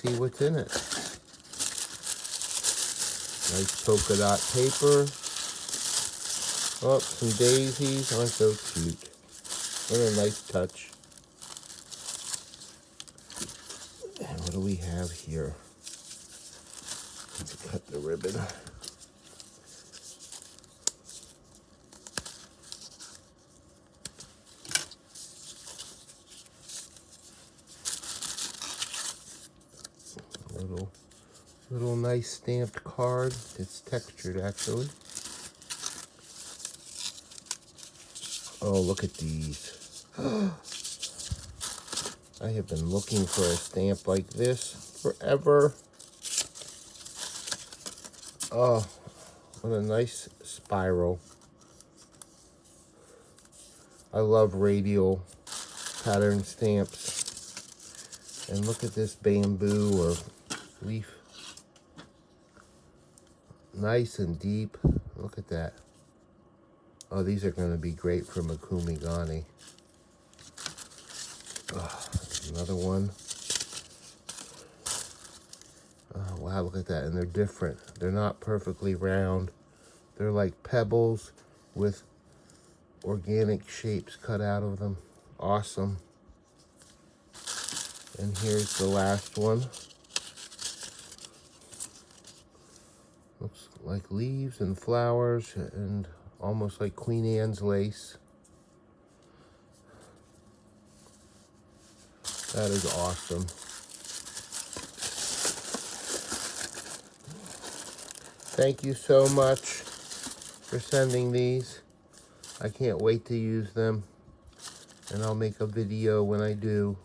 See what's in it. Nice polka dot paper. Oh, some daisies. Aren't so cute. What a nice touch. And what do we have here? Let's cut the ribbon. Little nice stamped card. It's textured actually. Oh, look at these. I have been looking for a stamp like this forever. Oh, what a nice spiral. I love radial pattern stamps. And look at this bamboo or leaf. Nice and deep. Look at that. Oh, these are going to be great for Makumigani. Oh, another one. Oh, wow, look at that. And they're different. They're not perfectly round. They're like pebbles with organic shapes cut out of them. Awesome. And here's the last one. Looks like leaves and flowers and almost like Queen Anne's lace. That is awesome. Thank you so much for sending these. I can't wait to use them. And I'll make a video when I do.